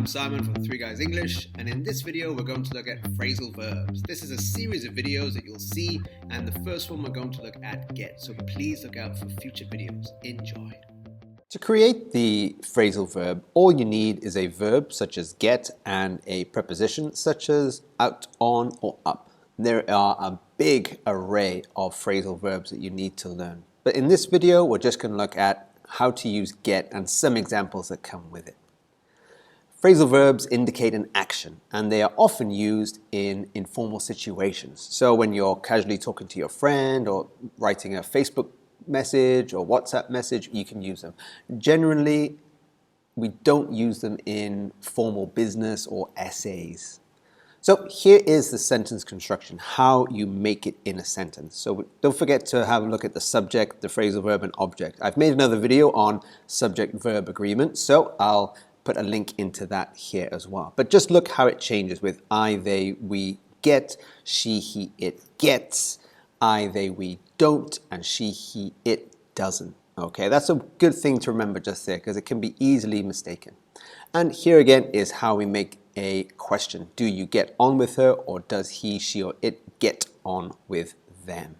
Simon from 3 Guys English, and in this video we're going to look at phrasal verbs. This is a series of videos that you'll see, and the first one we're going to look at get, so please look out for future videos. Enjoy. To create the phrasal verb, all you need is a verb such as get and a preposition such as out, on, or up. There are a big array of phrasal verbs that you need to learn. But in this video, we're just going to look at how to use get and some examples that come with it. Phrasal verbs indicate an action, and they are often used in informal situations. So when you're casually talking to your friend or writing a Facebook message or WhatsApp message, you can use them. Generally, we don't use them in formal business or essays. So here is the sentence construction, how you make it in a sentence. So don't forget to have a look at the subject, the phrasal verb, and object. I've made another video on subject-verb agreement, so I'll put a link into that here as well. But just look how it changes with I, they, we get, she, he, it gets, I, they, we don't, and she, he, it doesn't. Okay, that's a good thing to remember just there because it can be easily mistaken. And here again is how we make a question. Do you get on with her, or does he, she, or it get on with them?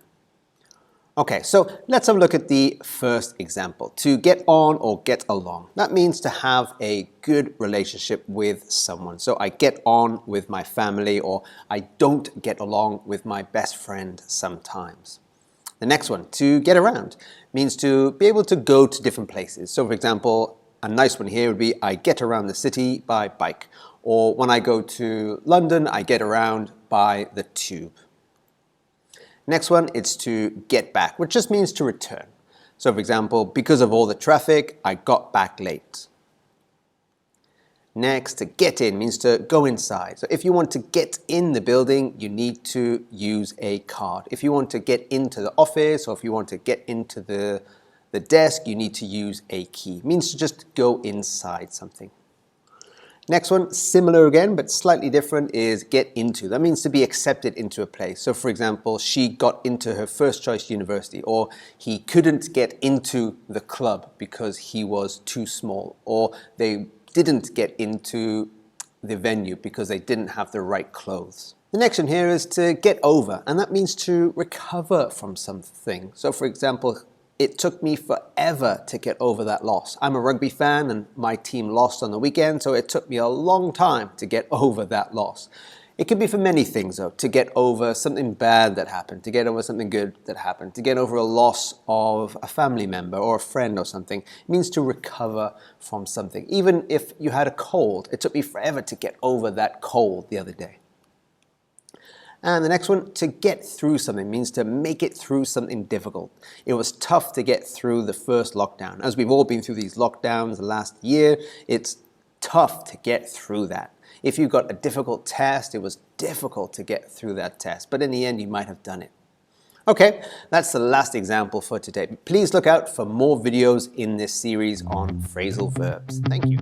Okay, so let's have a look at the first example. To get on or get along. That means to have a good relationship with someone. So I get on with my family, or I don't get along with my best friend sometimes. The next one, to get around, means to be able to go to different places. So for example, a nice one here would be I get around the city by bike. Or when I go to London, I get around by the tube. Next one, it's to get back, which just means to return. So for example, because of all the traffic, I got back late. Next, to get in means to go inside. So if you want to get in the building, you need to use a card. If you want to get into the office, or if you want to get into the desk, you need to use a key. It means to just go inside something. Next one, similar again, but slightly different, is get into. That means to be accepted into a place. So for example, she got into her first choice university, or he couldn't get into the club because he was too small, or they didn't get into the venue because they didn't have the right clothes. The next one here is to get over, and that means to recover from something. So for example, it took me forever to get over that loss. I'm a rugby fan and my team lost on the weekend, so it took me a long time to get over that loss. It can be for many things though, to get over something bad that happened, to get over something good that happened, to get over a loss of a family member or a friend or something. It means to recover from something. Even if you had a cold, it took me forever to get over that cold the other day. And the next one, to get through something, means to make it through something difficult. It was tough to get through the first lockdown. As we've all been through these lockdowns the last year, it's tough to get through that. If you got a difficult test, it was difficult to get through that test, but in the end you might have done it. Okay, that's the last example for today. Please look out for more videos in this series on phrasal verbs. Thank you.